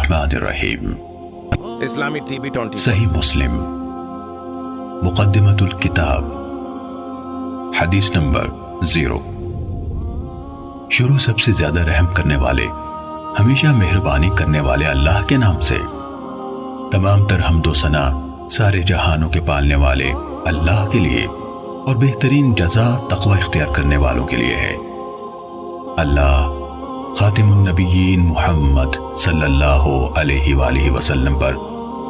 الرحمن الرحیم۔ اسلامی ٹی وی 20 صحیح مسلم مقدمۃ الکتاب، حدیث نمبر 0۔ شروع سب سے زیادہ رحم کرنے والے، ہمیشہ مہربانی کرنے والے اللہ کے نام سے۔ تمام تر حمد و ثنا سارے جہانوں کے پالنے والے اللہ کے لیے اور بہترین جزا تقوی اختیار کرنے والوں کے لیے ہے۔ اللہ خاتم النبیین محمد صلی اللہ علیہ وآلہ وسلم پر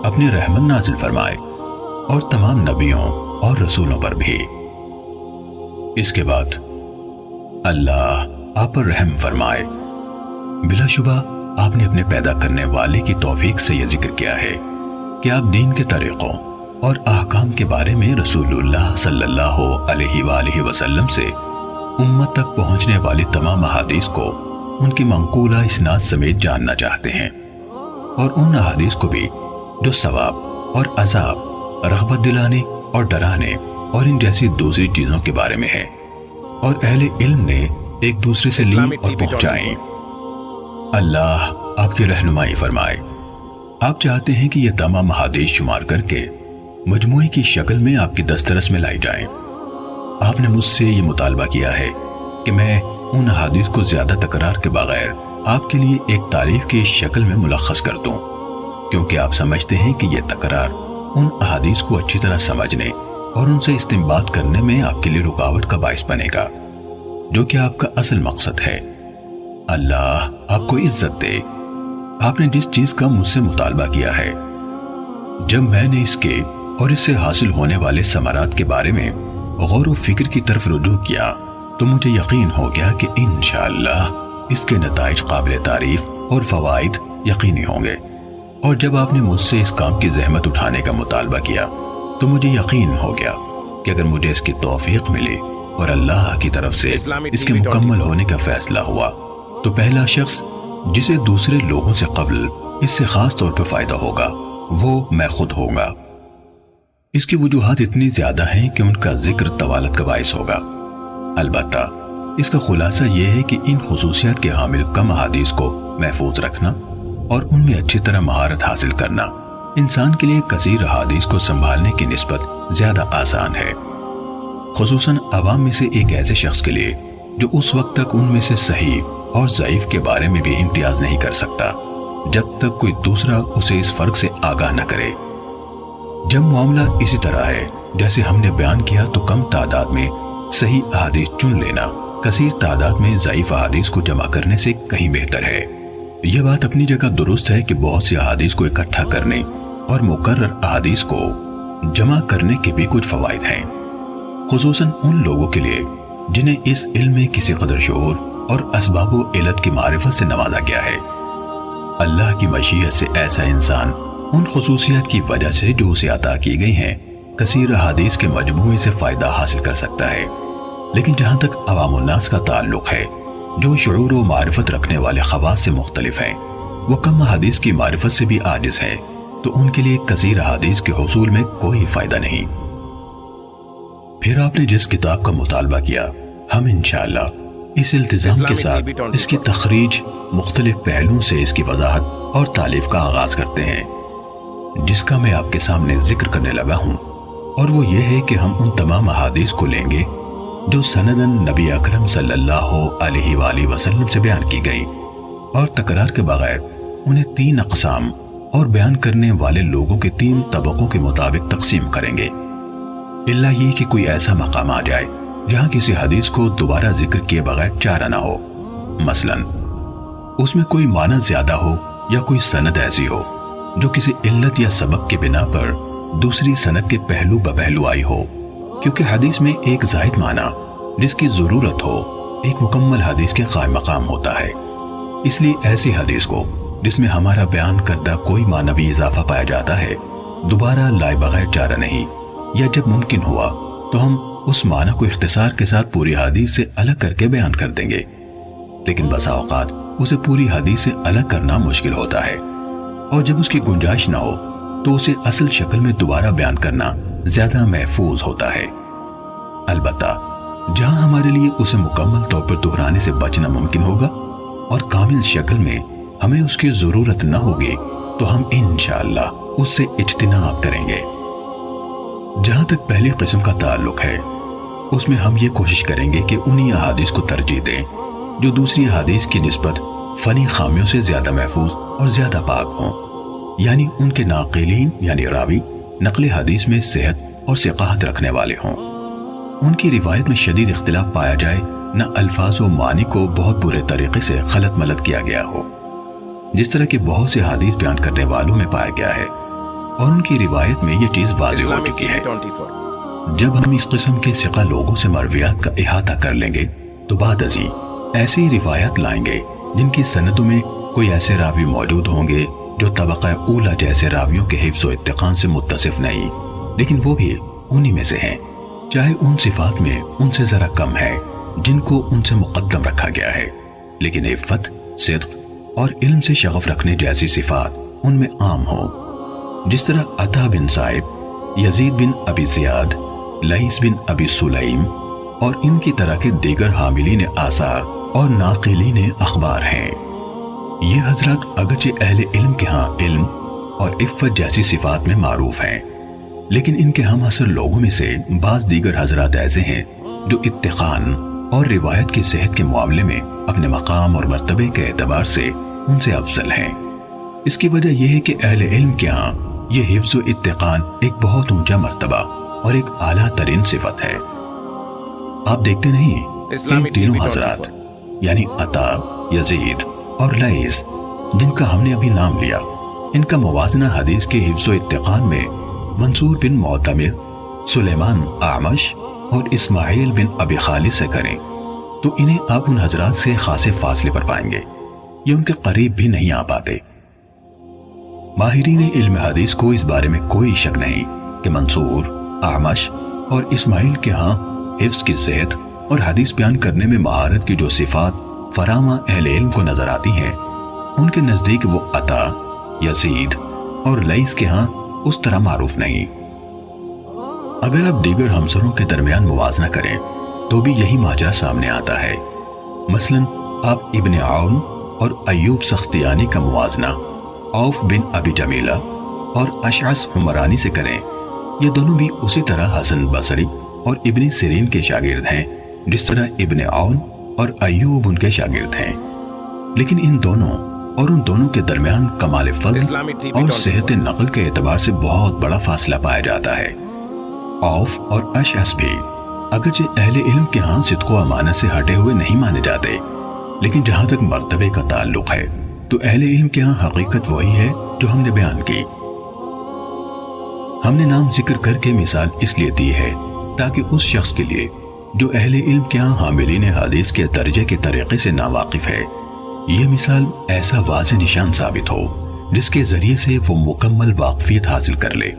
اپنی رحمت نازل فرمائے اور تمام نبیوں اور رسولوں پر بھی۔ اس کے بعد اللہ آپ پر رحم فرمائے۔ بلا شبہ آپ نے اپنے پیدا کرنے والے کی توفیق سے یہ ذکر کیا ہے کہ آپ دین کے طریقوں اور احکام کے بارے میں رسول اللہ صلی اللہ علیہ وآلہ وسلم سے امت تک پہنچنے والی تمام احادیث کو ان کی منقولہ اسناد سمیت جاننا چاہتے ہیں، اور ان احادیث کو بھی جو ثواب اور عذاب، رغبت دلانے اور ڈرانے اور ان جیسی دوسری چیزوں کے بارے میں ہے، اور اہل علم نے ایک دوسرے سے لی اور پہنچائیں۔ اللہ آپ کی رہنمائی فرمائے۔ آپ چاہتے ہیں کہ یہ تمام احادیث شمار کر کے مجموعے کی شکل میں آپ کی دسترس میں لائی جائیں۔ آپ نے مجھ سے یہ مطالبہ کیا ہے کہ میں ان احادیث کو زیادہ تکرار کے بغیر آپ کے لیے ایک تعریف کی شکل میں ملخص کر دوں، کیونکہ آپ سمجھتے ہیں کہ یہ تکرار ان احادیث کو اچھی طرح سمجھنے اور ان سے استنباط کرنے میں آپ کے لیے رکاوٹ کا باعث بنے گا، جو کہ آپ کا اصل مقصد ہے۔ اللہ آپ کو عزت دے۔ آپ نے جس چیز کا مجھ سے مطالبہ کیا ہے، جب میں نے اس کے اور اس سے حاصل ہونے والے ثمرات کے بارے میں غور و فکر کی طرف رجوع کیا تو مجھے یقین ہو گیا کہ انشاءاللہ اس کے نتائج قابل تعریف اور فوائد یقینی ہوں گے۔ اور جب آپ نے مجھ سے اس کام کی زحمت اٹھانے کا مطالبہ کیا تو مجھے یقین ہو گیا کہ اگر مجھے اس کی توفیق ملی اور اللہ کی طرف سے اس کے مکمل ہونے کا فیصلہ ہوا تو پہلا شخص جسے دوسرے لوگوں سے قبل اس سے خاص طور پر فائدہ ہوگا وہ میں خود ہوں گا۔ اس کی وجوہات اتنی زیادہ ہیں کہ ان کا ذکر طوالت کا باعث ہوگا۔ البتہ اس کا خلاصہ یہ ہے کہ ان خصوصیات کے حامل کم احادیث کو محفوظ رکھنا اور ان میں اچھی طرح مہارت حاصل کرنا انسان کے لیے کثیر احادیث کو سنبھالنے کی نسبت زیادہ آسان ہے، خصوصاً عوام میں سے ایک ایسے شخص کے لیے جو اس وقت تک ان میں سے صحیح اور ضعیف کے بارے میں بھی امتیاز نہیں کر سکتا جب تک کوئی دوسرا اسے اس فرق سے آگاہ نہ کرے۔ جب معاملہ اسی طرح ہے جیسے ہم نے بیان کیا تو کم تعداد میں صحیح احادیث چن لینا کثیر تعداد میں ضعیف احادیث کو جمع کرنے سے کہیں بہتر ہے۔ یہ بات اپنی جگہ درست ہے کہ بہت سی احادیث کو اکٹھا کرنے اور مقرر احادیث کو جمع کرنے کے بھی کچھ فوائد ہیں، خصوصاً ان لوگوں کے لیے جنہیں اس علم میں کسی قدر شعور اور اسباب و علت کی معرفت سے نوازا گیا ہے۔ اللہ کی مشیت سے ایسا انسان ان خصوصیات کی وجہ سے جو اسے عطا کی گئی ہیں کثیر احادیث کے مجموعے سے فائدہ حاصل کر سکتا ہے، لیکن جہاں تک عوام الناس کا تعلق ہے جو شعور و معرفت رکھنے والے خواص سے مختلف ہیں، وہ کم احادیث کی معرفت سے بھی عاجز ہیں، تو ان کے لیے کثیر احادیث کے حصول میں کوئی فائدہ نہیں۔ پھر آپ نے جس کتاب کا مطالبہ کیا، ہم انشاءاللہ اس التزام کے ساتھ اس کی تخریج مختلف پہلوؤں سے اس کی وضاحت اور تالیف کا آغاز کرتے ہیں، جس کا میں آپ کے سامنے ذکر کرنے لگا ہوں، اور وہ یہ ہے کہ ہم ان تمام احادیث کو لیں گے جو سندن نبی اکرم صلی اللہ علیہ وآلہ وسلم سے بیان کی گئی، اور تکرار کے بغیر انہیں 3 اقسام اور بیان کرنے والے لوگوں کے 3 طبقوں کے مطابق تقسیم کریں گے، الا یہ کہ کوئی ایسا مقام آ جائے جہاں کسی حدیث کو دوبارہ ذکر کیے بغیر چارہ نہ ہو، مثلا اس میں کوئی معنی زیادہ ہو یا کوئی سند ایسی ہو جو کسی علت یا سبب کے بنا پر دوسری سند کے پہلو بپہلو آئی ہو، کیونکہ حدیث میں ایک زائد معنی جس کی ضرورت ہو ایک مکمل حدیث کے قائم مقام ہوتا ہے۔ اس لیے ایسی حدیث کو جس میں ہمارا بیان کردہ کوئی معنوی اضافہ پایا جاتا ہے دوبارہ لائے بغیر چارہ نہیں، یا جب ممکن ہوا تو ہم اس معنی کو اختصار کے ساتھ پوری حدیث سے الگ کر کے بیان کر دیں گے، لیکن بسا اوقات اسے پوری حدیث سے الگ کرنا مشکل ہوتا ہے، اور جب اس کی گنجائش نہ ہو تو اسے اصل شکل میں دوبارہ بیان کرنا زیادہ محفوظ ہوتا ہے۔ البتہ جہاں ہمارے لیے اسے مکمل طور پر دہرانے سے بچنا ممکن ہوگا اور کامل شکل میں ہمیں اس کی ضرورت نہ ہوگی تو ہم انشاءاللہ اس سے اجتناب کریں گے۔ جہاں تک پہلی قسم کا تعلق ہے، اس میں ہم یہ کوشش کریں گے کہ انہی احادیث کو ترجیح دیں جو دوسری احادیث کی نسبت فنی خامیوں سے زیادہ محفوظ اور زیادہ پاک ہوں، یعنی ان کے ناقلین یعنی راوی نقل حدیث میں صحت اور ثقاہت رکھنے والے ہوں، ان کی روایت میں شدید اختلاف پایا جائے، نہ الفاظ و معنی کو بہت برے طریقے سے غلط ملت کیا گیا ہو، جس طرح کے بہت سے حدیث بیان کرنے والوں میں پایا گیا ہے، اور ان کی روایت میں یہ چیز واضح ہو چکی ہے۔ جب ہم اس قسم کے ثقہ لوگوں سے مرویات کا احاطہ کر لیں گے تو بعد ازیں ایسی روایت لائیں گے جن کی سندوں میں کوئی ایسے راوی موجود ہوں گے جو طبقہ اولا جیسے راویوں کے حفظ و اتقان سے متصف نہیں، لیکن وہ بھی انہی میں سے ہیں، چاہے ان صفات میں ان سے ذرا کم ہے جن کو ان سے مقدم رکھا گیا ہے، لیکن عفت، صدق اور علم سے شغف رکھنے جیسی صفات ان میں عام ہوں، جس طرح عطا بن صائب، یزید بن ابی زیاد، لیث بن ابی سلیم اور ان کی طرح کے دیگر حاملین آثار اور ناقلین اخبار ہیں۔ یہ حضرات اگرچہ اہل علم کے ہاں علم اور عفت جیسی صفات میں معروف ہیں، لیکن ان کے ہم عصر لوگوں میں سے بعض دیگر حضرات ایسے ہیں جو اتقان اور روایت کی صحت کے معاملے میں اپنے مقام اور مرتبے کے اعتبار سے ان سے افضل ہیں۔ اس کی وجہ یہ ہے کہ اہل علم کے ہاں یہ حفظ و اتقان ایک بہت اونچا مرتبہ اور ایک اعلیٰ ترین صفت ہے۔ آپ دیکھتے نہیں کہ تینوں حضرات یعنی عطا، یزید اور لیث جن کا ہم نے ابھی نام لیا، ان کا موازنہ حدیث کے حفظ و اتقان میں منصور بن معتمر، سلیمان اعمش اور اسماعیل بن ابی خالد سے کریں تو انہیں آپ ان حضرات سے خاصے فاصلے پر پائیں گے، یہ ان کے قریب بھی نہیں آ پاتے۔ ماہرین علم حدیث کو اس بارے میں کوئی شک نہیں کہ منصور، اعمش اور اسماعیل کے ہاں حفظ کی صحت اور حدیث بیان کرنے میں مہارت کی جو صفات فراما اہل علم کو نظر آتی ہیں، ان کے نزدیک وہ عطا، یزید اور لیث کے ہاں اس طرح معروف نہیں۔ اگر آپ دیگر ہمسروں کے درمیان موازنہ کریں تو بھی یہی ماجرا سامنے آتا ہے۔ مثلا آپ ابن عون اور ایوب سختیانی کا موازنہ عوف بن ابی جمیلہ اور اشعث حمرانی سے کریں، یہ دونوں بھی اسی طرح حسن بصری اور ابن سیرین کے شاگرد ہیں جس طرح ابن عون اور ایوب ان کے شاگرد ہیں، لیکن ان دونوں اور ان دونوں کے درمیان کمال فضل اور صحت نقل کے اعتبار سے بہت بڑا فاصلہ پایا جاتا ہے۔ عوف اور اشعث بھی اگرچہ اہل علم کے ہاں صدق و امانت سے ہٹے ہوئے نہیں مانے جاتے، لیکن جہاں تک مرتبے کا تعلق ہے تو اہل علم کے ہاں حقیقت وہی ہے جو ہم نے بیان کی۔ ہم نے نام ذکر کر کے مثال اس لیے دی ہے تاکہ اس شخص کے لیے جو اہل علم کے ہاں حاملین حدیث کے درجے کے طریقے سے ناواقف ہے، یہ مثال ایسا واضح نشان ثابت ہو جس کے ذریعے سے وہ مکمل واقفیت حاصل کر لے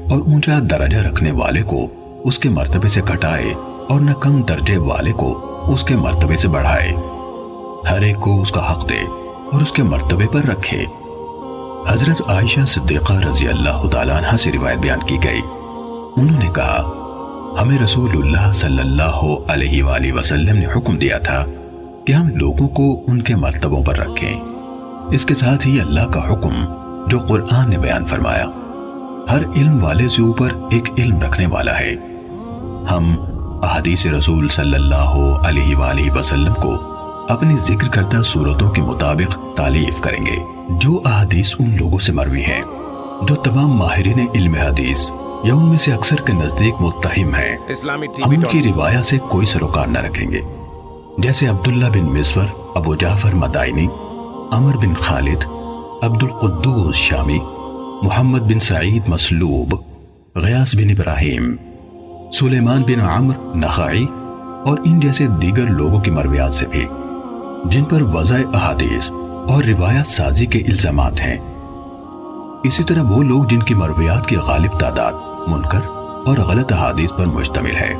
اور اونچا درجہ رکھنے والے کو اس کے مرتبے سے گھٹائے اور نہ کم درجے والے کو اس کے مرتبے سے بڑھائے، ہر ایک کو اس کا حق دے اور اس کے مرتبے پر رکھے۔ حضرت عائشہ صدیقہ رضی اللہ تعالیٰ عنہ سے روایت بیان کی گئی، انہوں نے کہا ہمیں رسول اللہ صلی اللہ علیہ وآلہ وسلم نے حکم دیا تھا کہ ہم لوگوں کو ان کے مرتبوں پر رکھیں۔ اس کے ساتھ ہی اللہ کا حکم جو قرآن نے بیان فرمایا، ہر علم والے سے اوپر ایک علم رکھنے والا ہے۔ ہم احادیث رسول صلی اللہ علیہ وآلہ وسلم کو اپنی ذکر کردہ صورتوں کے مطابق تعلیف کریں گے۔ جو احادیث ان لوگوں سے مروی ہیں جو تمام ماہرین علم حدیث یا ان میں سے اکثر کے نزدیک متہم ہیں، ہم ان کی روایت سے کوئی سروکار نہ رکھیں گے، جیسے عبداللہ بن مسور، ابو جعفر مدائنی، عمر بن خالد، عبد القدوس شامی، محمد بن سعید مسلوب، غیاث بن ابراہیم، سلیمان بن عمرو نخعی اور ان جیسے دیگر لوگوں کی مرویات سے بھی جن پر وضع احادیث اور روایت سازی کے الزامات ہیں۔ اسی طرح وہ لوگ جن کی مرویات کی غالب تعداد منکر اور غلط احادیث پر مشتمل ہے،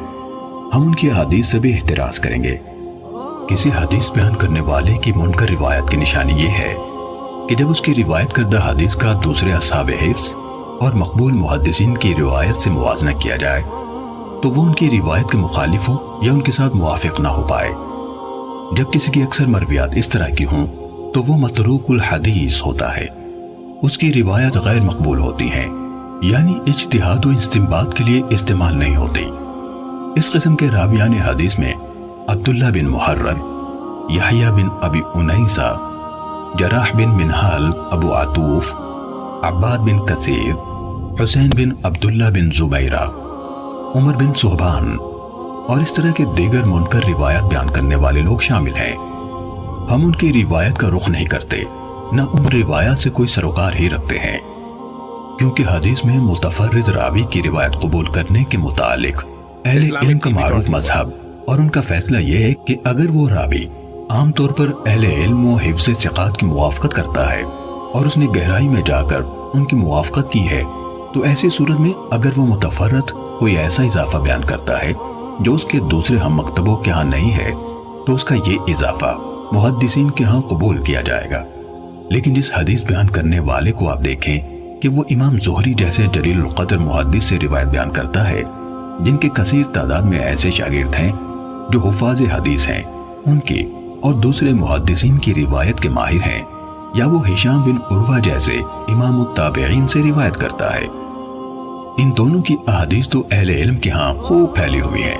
ہم ان کی احادیث سے بھی احتراز کریں گے۔ کسی حدیث بیان کرنے والے کی منکر روایت کی نشانی یہ ہے کہ جب اس کی روایت کردہ حدیث کا دوسرے اصحاب حفظ اور مقبول محدثین کی روایت سے موازنہ کیا جائے تو وہ ان کی روایت کے مخالف ہو یا ان کے ساتھ موافق نہ ہو پائے۔ جب کسی کی اکثر مرویات اس طرح کی ہوں تو وہ متروک الحدیث ہوتا ہے، اس کی روایت غیر مقبول ہوتی ہیں، یعنی اجتہاد و استنباط کے لیے استعمال نہیں ہوتی۔ اس قسم کے راویان حدیث میں عبداللہ بن محرر، یحییٰ بن ابی انیسہ، جراح بن منہال ابو عطوف، عباد بن کثیر، حسین بن عبداللہ بن زبیرہ، عمر بن صہبان اور اس طرح کے دیگر منکر روایت بیان کرنے والے لوگ شامل ہیں۔ ہم ان کی روایت کا رخ نہیں کرتے، نہ ان روایات سے کوئی سروکار ہی رکھتے ہیں، کیونکہ حدیث میں متفرد راوی کی روایت قبول کرنے کے متعلق اہل علم کا معروف مذہب اور ان کا فیصلہ یہ ہے کہ اگر وہ راوی عام طور پر اہل علم و حفظ ثقات کی موافقت کرتا ہے اور اس نے گہرائی میں جا کر ان کی موافقت کی ہے، تو ایسی صورت میں اگر وہ متفرد کوئی ایسا اضافہ بیان کرتا ہے جو اس کے دوسرے ہم مکتبوں کے ہاں نہیں ہے، تو اس کا یہ اضافہ محدثین کے ہاں قبول کیا جائے گا۔ لیکن جس حدیث بیان کرنے والے کو آپ دیکھیں کہ وہ امام زہری جیسے جلیل القدر محدث سے روایت بیان کرتا ہے، جن کے کثیر تعداد میں ایسے شاگرد ہیں جو حفاظ حدیث ہیں، ان کی اور دوسرے محدثین کی روایت کے ماہر ہیں، یا وہ ہشام بن عروہ جیسے امام التابعین سے روایت کرتا ہے، ان دونوں کی احادیث تو اہل علم کے ہاں خوب پھیلی ہوئی ہیں،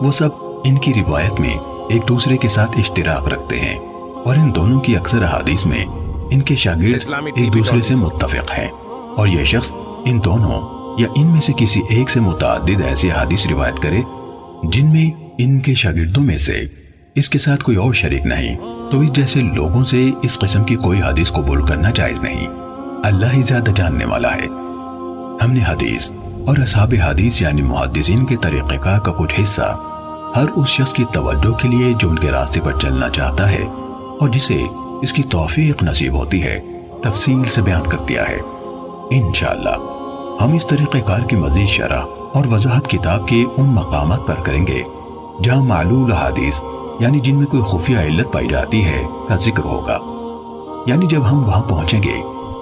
وہ سب ان کی روایت میں ایک دوسرے کے ساتھ اشتراک رکھتے ہیں، اور ان دونوں کی اکثر احادیث میں ان کے شاگرد ایک دوسرے سے متفق ہیں، اور یہ شخص ان دونوں یا ان میں سے کسی ایک سے متعدد ایسی حدیث روایت کرے جن میں ان کے شاگردوں میں سے اس کے ساتھ کوئی اور شریک نہیں، تو اس جیسے لوگوں سے اس قسم کی کوئی حدیث قبول کرنا جائز نہیں۔ اللہ ہی زیادہ جاننے والا ہے۔ ہم نے حدیث اور اصحاب حدیث یعنی محدثین کے طریقہ کار کا کچھ حصہ ہر اس شخص کی توجہ کے لیے جو ان کے راستے پر چلنا چاہتا ہے اور جسے اس کی توفیق نصیب ہوتی ہے تفصیل سے بیان کر دیا ہے۔ انشاءاللہ ہم اس طریقہ کار کی مزید شرح اور وضاحت کتاب کے ان مقامات پر کریں گے جہاں معلول حدیث یعنی جن میں کوئی خفیہ علت پائی جاتی ہے کا ذکر ہوگا، یعنی جب ہم وہاں پہنچیں گے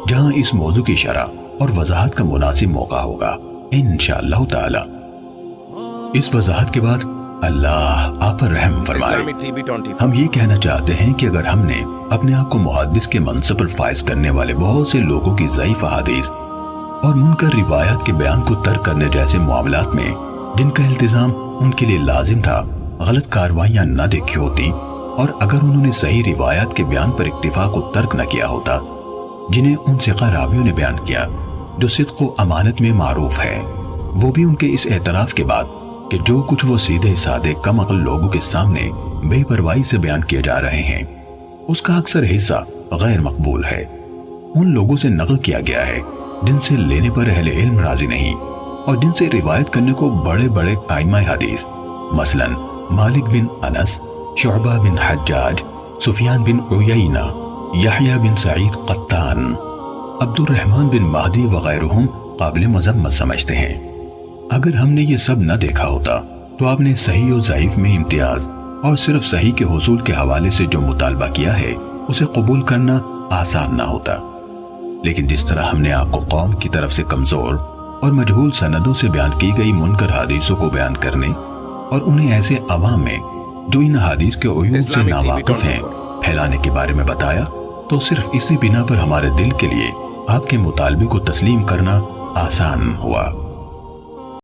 جہاں اس موضوع کی شرح اور وضاحت کا مناسب موقع ہوگا انشاءاللہ تعالی۔ اس وضاحت کے بعد اللہ آپ پر رحم فرمائے۔ ہم یہ کہنا چاہتے ہیں کہ اگر ہم نے اپنے آپ کو محدث کے منصب پر فائز کرنے والے بہت سے لوگوں کی ضعیف احادیث اور منکر روایات کے بیان کو ترک کرنے جیسے معاملات میں جن کا التزام ان کے لیے لازم تھا غلط کاروائیاں نہ دیکھی ہوتی، اور اگر انہوں نے صحیح روایات کے بیان پر اکتفا کو ترک نہ کیا ہوتا جنہیں ان ثقہ راویوں نے بیان کیا جو صدق و امانت میں معروف ہے، وہ بھی ان کے اس اعتراف کے بعد کہ جو کچھ وہ سیدھے سادے کم عقل لوگوں کے سامنے بے پرواہی سے بیان کیے جا رہے ہیں اس کا اکثر حصہ غیر مقبول ہے، ان لوگوں سے نقل کیا گیا ہے جن سے لینے پر اہل علم راضی نہیں اور جن سے روایت کرنے کو بڑے بڑے ائمہ حدیث مثلا مالک بن انس، شعبہ بن حجاج، سفیان بن عیینہ، یحییٰ بن سعید قطان، عبد الرحمن بن مہدی وغیرہم قابل مذمت سمجھتے ہیں۔ اگر ہم نے یہ سب نہ دیکھا ہوتا تو آپ نے صحیح و ضعیف میں امتیاز اور صرف صحیح کے حصول کے حوالے سے جو مطالبہ کیا ہے اسے قبول کرنا آسان نہ ہوتا، لیکن جس طرح ہم نے آپ کو قوم کی طرف سے کمزور اور مجہول سندوں سے بیان کی گئی منکر حدیثوں کو بیان کرنے اور انہیں ایسے عوام میں جو ان حدیث کے عیوب سے ناواقف ہیں پھیلانے کے بارے میں بتایا، تو صرف اسی بنا پر ہمارے دل کے لیے آپ کے مطالبے کو تسلیم کرنا آسان ہوا۔